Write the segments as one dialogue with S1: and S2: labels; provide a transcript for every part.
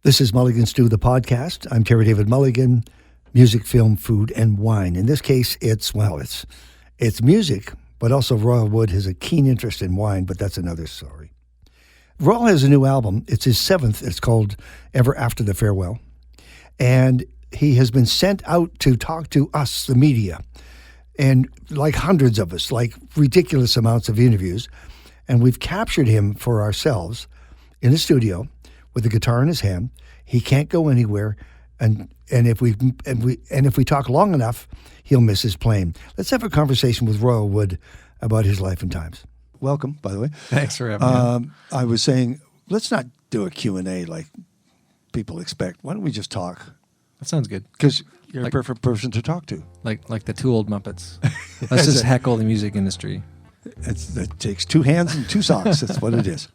S1: This is Mulligan Stew, the podcast. I'm Terry David Mulligan, music, film, food, and wine. In this case, it's music, but also Royal Wood has a keen interest in wine, but that's another story. Royal has a new album. It's his seventh. It's called Ever After the Farewell. And he has been sent out to talk to us, the media, and like hundreds of us, like ridiculous amounts of interviews. And we've captured him for ourselves in the studio with a guitar in his hand. He can't go anywhere, and if we talk long enough, he'll miss his plane. Let's have a conversation with Royal Wood about his life and times. Welcome, by the way.
S2: Thanks for having me.
S1: I was saying, let's not do a Q&A like people expect. Why don't we just talk?
S2: That sounds good.
S1: Because you're the perfect person to talk to.
S2: Like the two old Muppets. Let's just heckle the music industry.
S1: It takes two hands and two socks. That's what it is.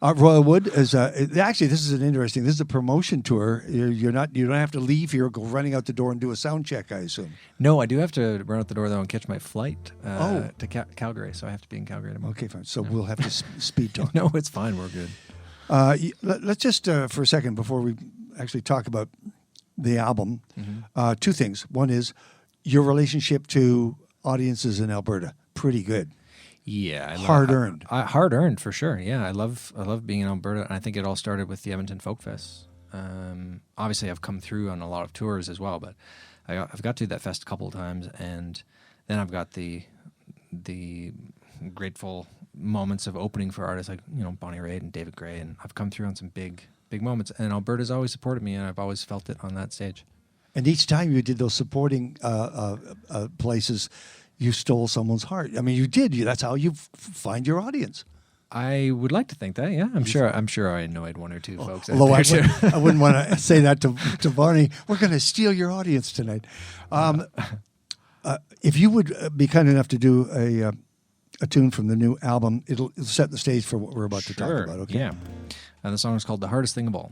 S1: Royal Wood is actually, this is a promotion tour. You don't have to leave here, go running out the door and do a sound check, I assume.
S2: No, I do have to run out the door though and catch my flight to Calgary, so I have to be in Calgary tomorrow.
S1: Okay, fine. So we'll have to speed talk.
S2: No, it's fine. We're good.
S1: Let's just for a second before we actually talk about the album, two things. One is your relationship to audiences in Alberta. Pretty good.
S2: Yeah,
S1: hard-earned.
S2: Hard-earned for sure. Yeah, I love being in Alberta, and I think it all started with the Edmonton Folk Fest. Obviously, I've come through on a lot of tours as well, but I've got to that fest a couple of times, and then I've got the grateful moments of opening for artists like Bonnie Raitt and David Gray, and I've come through on some big moments, and Alberta's always supported me, and I've always felt it on that stage.
S1: And each time you did those supporting places, you stole someone's heart. I mean, you did. That's how you find your audience.
S2: I would like to think that. Yeah, I'm sure I annoyed one or two folks.
S1: Although I wouldn't want to say that to Barney. We're going to steal your audience tonight. If you would be kind enough to do a tune from the new album, it'll set the stage for what we're about to talk about. Okay.
S2: Yeah. The song is called "The Hardest Thing of All."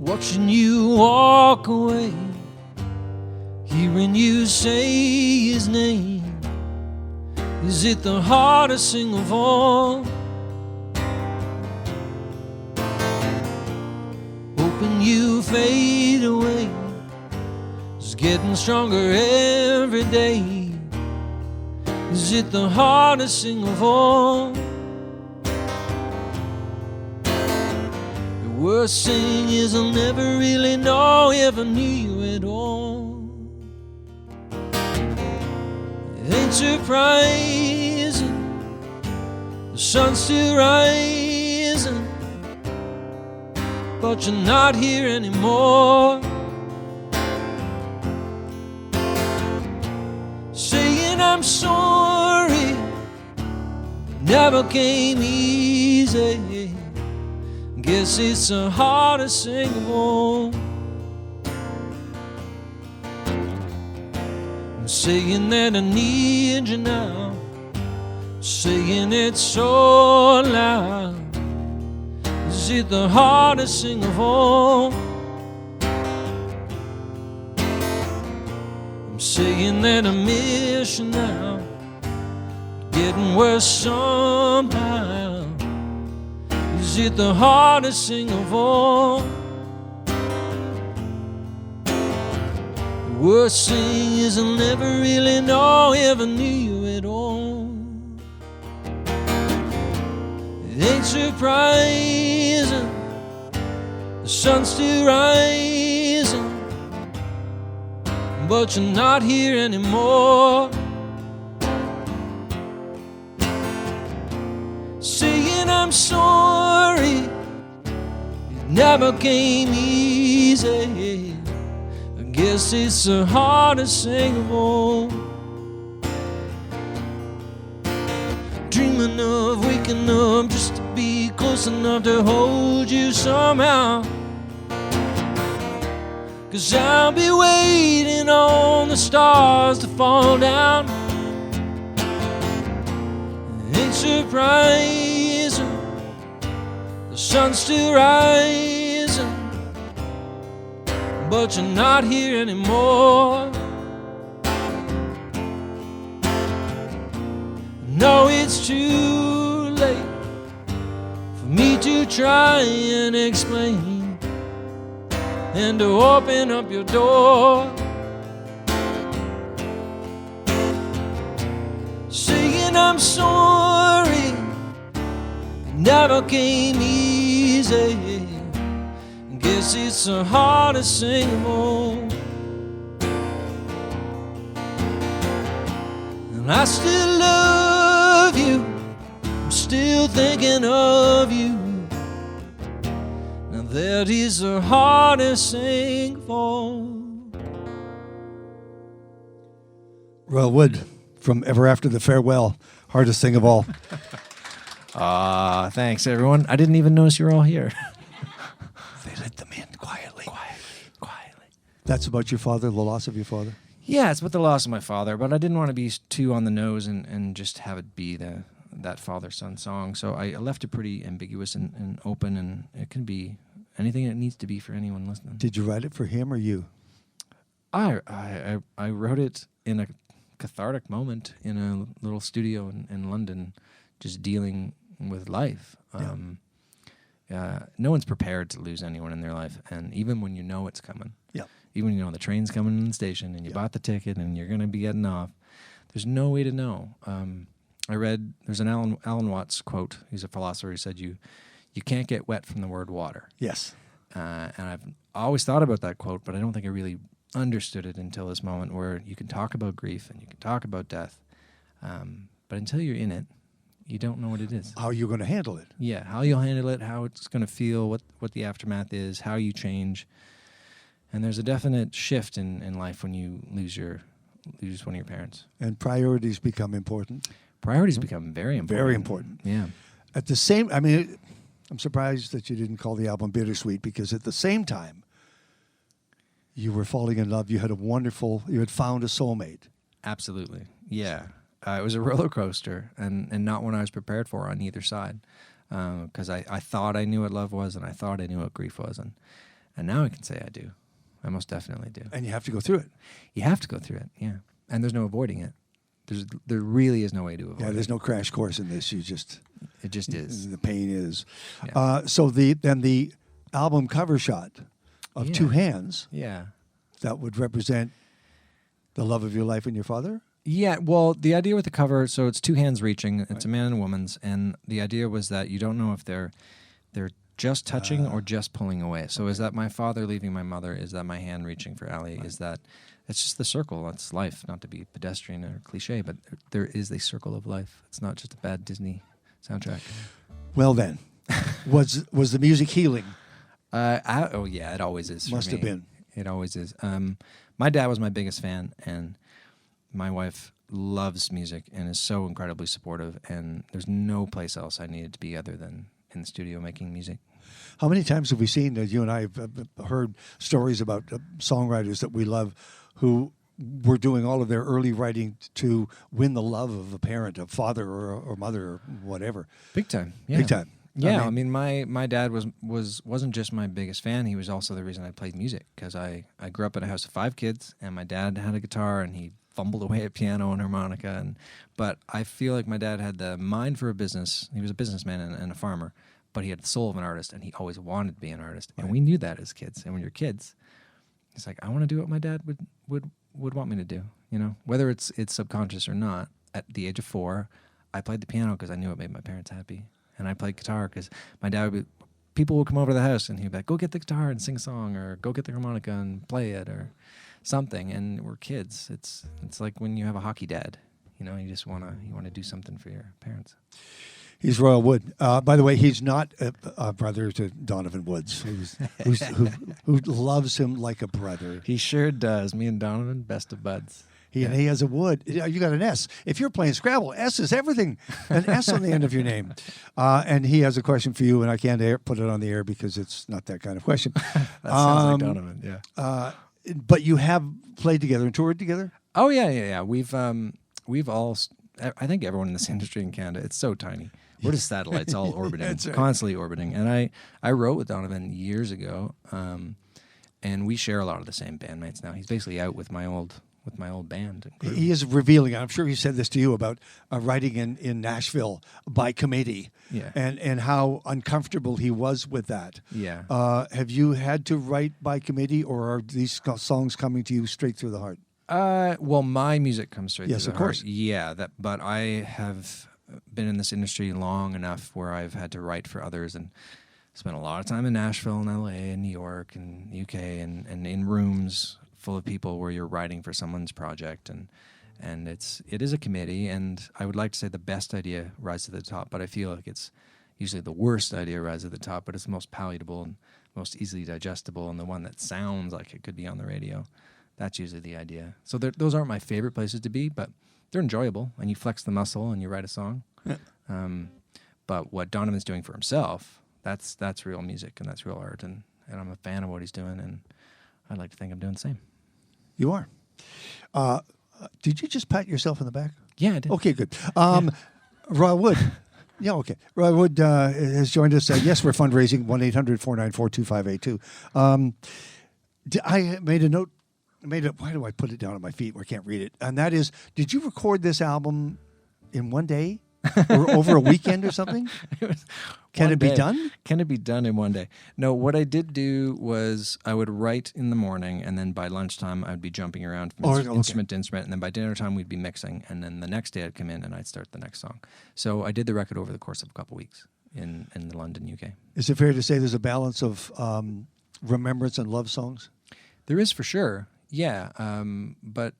S2: Watching you walk away, hearing you say his name, is it the hardest thing of all? Hoping you fade away, is getting stronger every day, is it the hardest thing of all? Worst thing is I'll never really know if I knew you at all. It ain't surprising, the sun's still rising, but you're not here anymore. Saying I'm sorry never came easy. Guess it's the hardest thing of all. I'm saying that I need you now, saying it so loud. Is it the hardest thing of all? I'm saying that I miss you now, getting worse somehow. Is it the hardest thing of all? The worst thing is I'll never really know if I knew you at all. It ain't surprising, the sun's still rising, but you're not here anymore. Saying I'm sorry, it never came easy. I guess it's the hardest thing of all. Dreaming of waking up just to be close enough to hold you somehow. 'Cause I'll be waiting on the stars to fall down. Ain't surprising, the sun's still rising, but you're not here anymore. No, it's too late for me to try and explain and to open up your door, saying I'm sorry. It never came easy. Guess it's so hard to sing of all. And I still love you. I'm still thinking of you. Now that is the hardest thing for.
S1: Royal Wood from Ever After the Farewell, hardest thing of all.
S2: Thanks everyone. I didn't even notice you were all here.
S1: They let them in quietly.
S2: Quietly.
S1: That's about your father, the loss of your father?
S2: Yeah, it's about the loss of my father, but I didn't want to be too on the nose and just have it be that father-son song. So I left it pretty ambiguous and open, and it can be anything it needs to be for anyone listening.
S1: Did you write it for him or you?
S2: I wrote it in a cathartic moment in a little studio in London, just dealing with life. No one's prepared to lose anyone in their life, and even when you know it's coming, even when you know the train's coming in the station and you bought the ticket and you're going to be getting off, there's no way to know. I read there's an Alan Watts quote. He's a philosopher. He said, "You can't get wet from the word water."
S1: Yes.
S2: And I've always thought about that quote, but I don't think I really understood it until this moment where you can talk about grief and you can talk about death, but until you're in it, you don't know what it is.
S1: How you're going to handle it.
S2: Yeah, how you'll handle it, how it's going to feel, what the aftermath is, how you change. And there's a definite shift in life when you lose one of your parents.
S1: And priorities become important.
S2: Priorities become very important.
S1: Very important.
S2: Yeah.
S1: At the same, I mean, I'm surprised that you didn't call the album Bittersweet, because at the same time, you were falling in love. You had found a soulmate.
S2: Absolutely. Yeah. It was a roller coaster, and not one I was prepared for on either side, because I thought I knew what love was, and I thought I knew what grief was, and now I can say I do. I most definitely do.
S1: And you have to go through it.
S2: You have to go through it, yeah. And there's no avoiding it. There really is no way to avoid it.
S1: Yeah, there's no crash course in this. It
S2: just is.
S1: The pain is.
S2: Yeah.
S1: So the album cover shot of two hands.
S2: Yeah.
S1: That would represent the love of your life and your father?
S2: Yeah, well, the idea with the cover, so it's two hands reaching. It's a man and a woman's, and the idea was that you don't know if they're just touching or just pulling away. So is that my father leaving my mother? Is that my hand reaching for Allie? Right. Is that it's just the circle? That's life. Not to be pedestrian or cliche, but there is a circle of life. It's not just a bad Disney soundtrack.
S1: Well then, was the music healing?
S2: Oh yeah, it always is.
S1: Must have been.
S2: It always is. My dad was my biggest fan, and my wife loves music and is so incredibly supportive, and there's no place else I needed to be other than in the studio making music.
S1: How many times have we seen, you and I have heard stories about songwriters that we love who were doing all of their early writing to win the love of a parent, a father or mother or whatever.
S2: Big time. Yeah.
S1: Big time.
S2: Yeah, I mean my dad wasn't just my biggest fan, he was also the reason I played music, because I grew up in a house of 5 kids, and my dad had a guitar, and he fumbled away at piano and harmonica, but I feel like my dad had the mind for a business. He was a businessman and a farmer, but he had the soul of an artist, and he always wanted to be an artist. Right. And we knew that as kids. And when you're kids, it's like, I want to do what my dad would want me to do, you know, whether it's subconscious or not. At the age of 4, I played the piano because I knew it made my parents happy, and I played guitar because my dad would people would come over to the house and he'd be like, go get the guitar and sing a song, or go get the harmonica and play it, or something. And we're kids. It's like when you have a hockey dad, you know, you want to do something for your parents.
S1: He's Royal Wood. By the way, he's not a brother to Donovan Woods, who loves him like a brother.
S2: He sure does. Me and Donovan, best of buds.
S1: He has a Wood. You got an S. If you're playing Scrabble, S is everything. An S on the end of your name. And he has a question for you, and I can't put it on the air because it's not that kind of question.
S2: That sounds like Donovan, yeah.
S1: But you have played together and toured together?
S2: Oh, yeah. We've all, I think everyone in this industry in Canada, it's so tiny. We're just satellites all orbiting,
S1: right.
S2: Constantly orbiting. And I wrote with Donovan years ago, and we share a lot of the same bandmates now. He's basically out with my old band. And crew.
S1: He is revealing. I'm sure he said this to you about writing in Nashville by committee,
S2: Yeah.
S1: and how uncomfortable he was with that.
S2: Yeah.
S1: Have you had to write by committee, or are these songs coming to you straight through the heart?
S2: Well, my music comes straight
S1: Yes,
S2: through
S1: of
S2: the
S1: course.
S2: heart. Yeah, but I have been in this industry long enough where I've had to write for others and spent a lot of time in Nashville and LA and New York and UK and in rooms full of people where you're writing for someone's project, and it is a committee, and I would like to say the best idea rises to the top, but I feel like it's usually the worst idea rises to the top, but it's the most palatable and most easily digestible and the one that sounds like it could be on the radio. That's usually the idea. So those aren't my favorite places to be, but they're enjoyable, and you flex the muscle and you write a song.
S1: Yeah.
S2: But what Donovan's doing for himself, that's real music and that's real art, and I'm a fan of what he's doing, and I'd like to think I'm doing the same.
S1: You are. Did you just pat yourself in the back?
S2: Yeah, I did.
S1: Okay, good. Roy Wood. Yeah, okay. Roy Wood has joined us. Yes, we're fundraising, 1-800-494-2582. I made a note. Why do I put it down on my feet where I can't read it? And that is, did you record this album in one day or over a weekend or something? Can it be done?
S2: Can it be done in one day? No, what I did do was I would write in the morning, and then by lunchtime I would be jumping around from instrument to instrument, and then by dinner time we'd be mixing, and then the next day I'd come in and I'd start the next song. So I did the record over the course of a couple of weeks in London, UK.
S1: Is it fair to say there's a balance of remembrance and love songs?
S2: There is, for sure. Yeah, but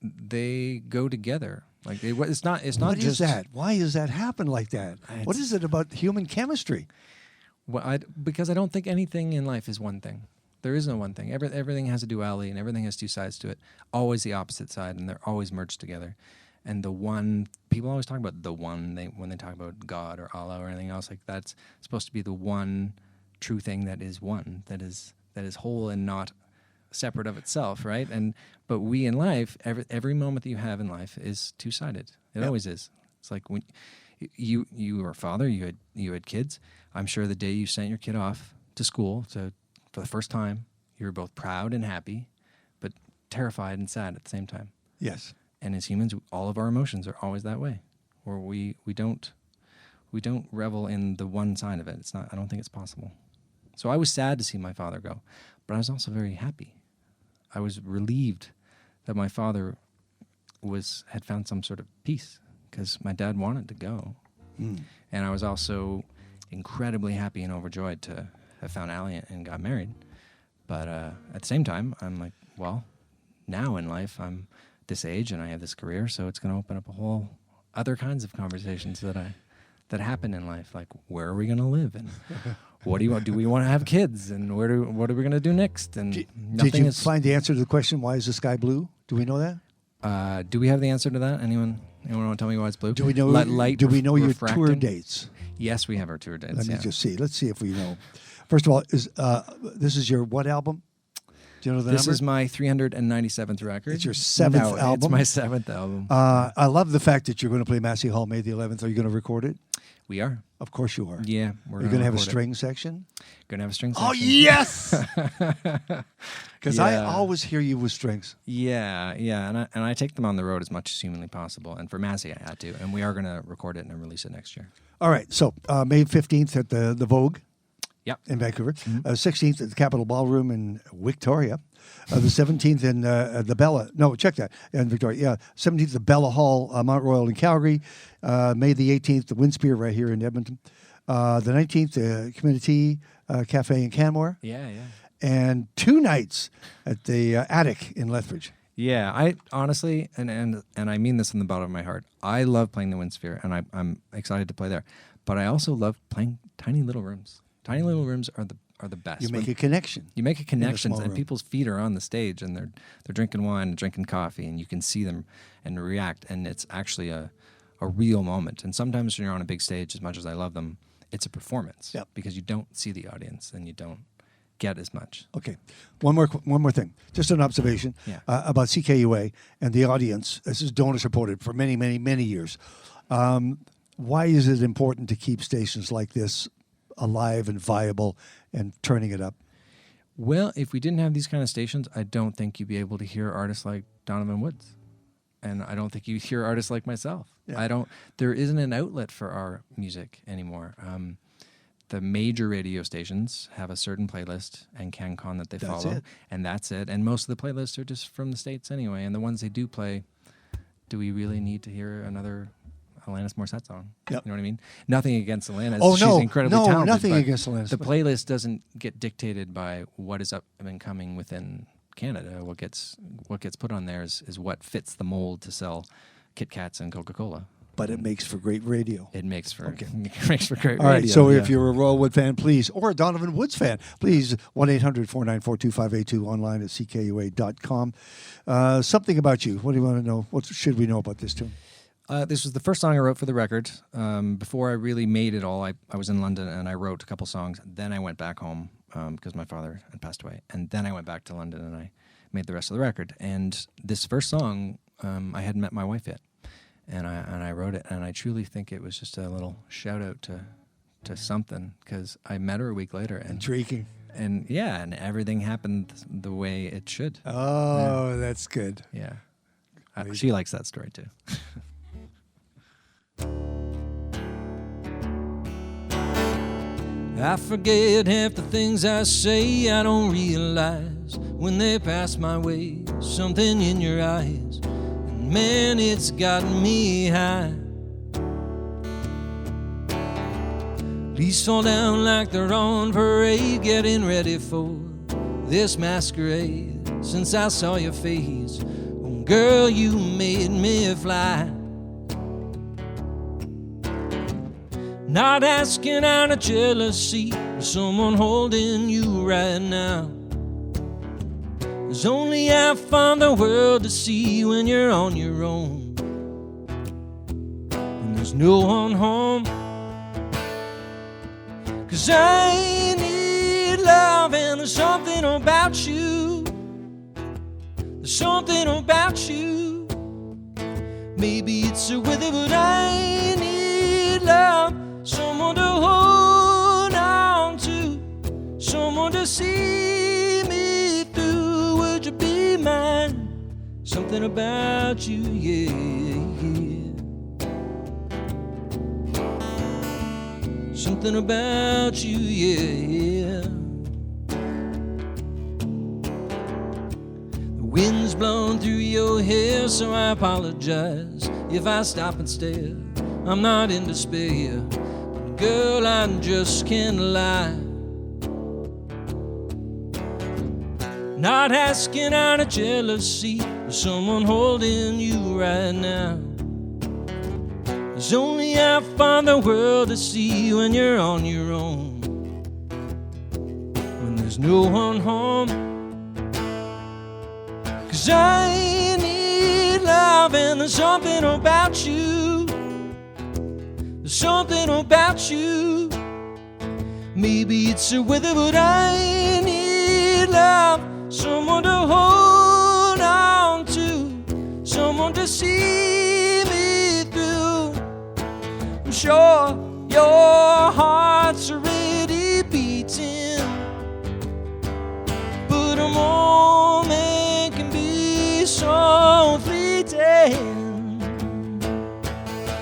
S2: they go together. Like it's not. It's not
S1: what
S2: just
S1: is that? Why does that happen like that? What is it about human chemistry?
S2: Well, because I don't think anything in life is one thing. There is no one thing. Everything has a duality, and everything has two sides to it. Always the opposite side, and they're always merged together. And the one, people always talk about the one when they talk about God or Allah or anything else. Like that's supposed to be the one true thing that is one, that is whole and not separate of itself, right? But we in life, every moment that you have in life is two-sided. It always is. It's like when you were a father, you had kids. I'm sure the day you sent your kid off to school for the first time, you were both proud and happy, but terrified and sad at the same time.
S1: Yes.
S2: And as humans, all of our emotions are always that way, where we don't revel in the one side of it. It's not. I don't think it's possible. So I was sad to see my father go, but I was also very happy. I was relieved that my father had found some sort of peace, because my dad wanted to go. And I was also incredibly happy and overjoyed to have found Allie and got married. But at the same time, I'm like, well, now in life, I'm this age and I have this career, so it's going to open up a whole other kinds of conversations that happen in life, like where are we going to live, and what do you want? Do we want to have kids, and what are we going to do next? And
S1: did you find the answer to the question, why is the sky blue? Do we know that?
S2: Do we have the answer to that? Anyone want to tell me why it's blue?
S1: Do we know?
S2: Light
S1: do we know your
S2: refracting?
S1: tour dates?
S2: Yes, we have our tour dates.
S1: Let me just see. Let's see if we know. First of all, this is your what album? Do you know the
S2: This
S1: number?
S2: is my 397th record.
S1: It's your seventh album?
S2: It's my seventh album.
S1: I love the fact that you're going to play Massey Hall May the 11th. Are you going to record it?
S2: We are.
S1: Of course you are.
S2: Yeah.
S1: You're going to have a string section?
S2: Going to have a string section.
S1: Oh, yes! Because I
S2: Yeah.
S1: always hear you with strings.
S2: Yeah. And I take them on the road as much as humanly possible. And for Massey, I had to. And we are going to record it and release it next year.
S1: All right. So May 15th at the Vogue.
S2: Yep.
S1: In Vancouver. 16th at the Capitol Ballroom in Victoria. The 17th in the Bella. No, check that. In Victoria. Yeah. 17th, the Bella Hall, Mount Royal in Calgary. May the 18th, the Windspear right here in Edmonton. The 19th, the Community Cafe in Canmore.
S2: Yeah.
S1: And 2 nights at the Attic in Lethbridge.
S2: Yeah, I honestly, and I mean this in the bottom of my heart, I love playing the Windspear, and I'm excited to play there. But I also love playing tiny little rooms. Tiny little rooms are the best.
S1: You make a connection.
S2: You make a connection,
S1: small
S2: and
S1: room.
S2: people's feet are on the stage, and they're drinking wine and drinking coffee, and you can see them and react, and it's actually a real moment. And sometimes when you're on a big stage, as much as I love them, it's a performance.
S1: Yep.
S2: Because you don't see the audience, and you don't get as much.
S1: Okay. One more thing. Just an observation about CKUA and the audience. This is donor supported for many, many, many years. Why is it important to keep stations like this alive and viable and turning it up?
S2: Well, if we didn't have these kind of stations, I don't think you'd be able to hear artists like Donovan Woods. And I don't think you hear artists like myself.
S1: Yeah.
S2: There isn't an outlet for our music anymore. The major radio stations have a certain playlist and CanCon that they follow.
S1: It.
S2: And that's it. And most of the playlists are just from the States anyway. And the ones they do play, do we really need to hear another Alanis Morissette song?
S1: Yep.
S2: You know what I mean? Nothing against Alanis.
S1: Oh,
S2: She's
S1: no.
S2: incredibly
S1: No,
S2: talented.
S1: nothing
S2: but
S1: against Alanis.
S2: The playlist doesn't get dictated by what is up and coming within Canada. What gets put on there is what fits the mold to sell Kit Kats and Coca-Cola.
S1: But it makes for great radio.
S2: It makes for
S1: Okay.
S2: makes for great
S1: All
S2: radio.
S1: right, so
S2: yeah.
S1: if you're a Royal Wood fan, please, or a Donovan Woods fan, please, 1-800-494-2582, online at ckua.com. Something about you. What do you want to know? What should we know about this tune?
S2: This was the first song I wrote for the record. Before I really made it all, I was in London and I wrote a couple songs. Then I went back home because my father had passed away. And then I went back to London and I made the rest of the record. And this first song, I hadn't met my wife yet. And I wrote it, and I truly think it was just a little shout out to something, because I met her a week later, and
S1: Intriguing.
S2: and everything happened the way it should.
S1: Oh, that's good.
S2: Yeah, she likes that story too. I forget half the things I say. I don't realize when they pass my way. Something in your eyes, and man, it's got me high. Leaves fall down like they're on parade, getting ready for this masquerade. Since I saw your face, oh girl, you made me fly. Not asking out of jealousy, or someone holding you right now. There's only half on the world to see when you're on your own, and there's no one home. 'Cause I need love, and there's something about you. There's something about you. Maybe it's a weather, but I need love. Someone to hold on to, someone to see me through. Would you be mine? Something about you, yeah, yeah. Something about you, yeah, yeah. The wind's blowing through your hair, so I apologize if I stop and stare. I'm not in despair, but girl, I just can't lie. Not asking out of jealousy, or someone holding you right now. There's only half on the world to see when you're on your own, when there's no one home. 'Cause I need love, and there's something about you. There's something about you. Maybe it's the weather, but I need love. Someone to hold on to, someone to see me through. I'm sure your heart's already beating, but a moment can be so fleeting.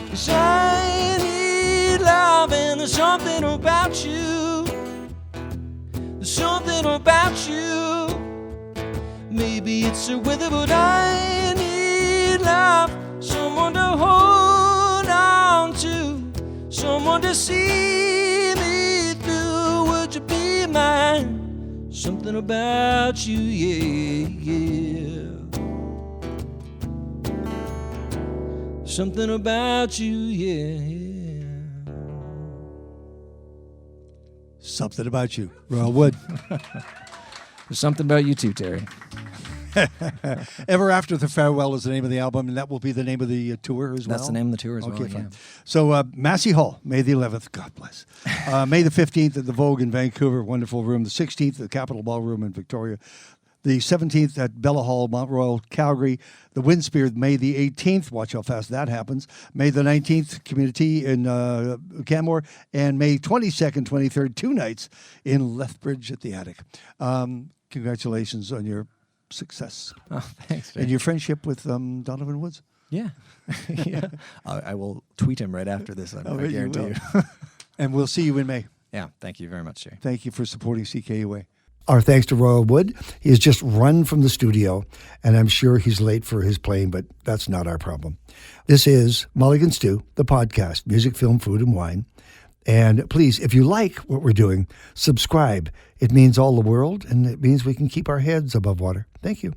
S2: 'Cause I need love, and there's something about you. There's something about you. Maybe it's the weather, but I need love. Someone to hold on to, someone to see me through. Would you be mine? Something about you, yeah, yeah. Something about you, yeah, yeah.
S1: Something about you. Royal Wood.
S2: There's something about you too, Terry.
S1: Ever After the Farewell is the name of the album, and that will be the name of the tour as well?
S2: That's the name of the tour as
S1: Okay,
S2: well,
S1: fine.
S2: yeah.
S1: So Massey Hall, May the 11th, God bless. May the 15th at the Vogue in Vancouver, wonderful room. The 16th at the Capitol Ballroom in Victoria. the 17th at Bella Hall, Mount Royal, Calgary. The Windspear, May the 18th. Watch how fast that happens. May the 19th, Community in Canmore. And May 22nd, 23rd, 2 nights in Lethbridge at the Attic. Congratulations on your success.
S2: Oh, thanks.
S1: And your friendship with Donovan Woods.
S2: Yeah. Yeah. I will tweet him right after this. I guarantee you.
S1: And we'll see you in May.
S2: Yeah. Thank you very much, Jerry.
S1: Thank you for supporting CKUA. Our thanks to Royal Wood. He has just run from the studio, and I'm sure he's late for his plane, but that's not our problem. This is Mulligan Stew, the podcast, music, film, food, and wine. And please, if you like what we're doing, subscribe. It means all the world, and it means we can keep our heads above water. Thank you.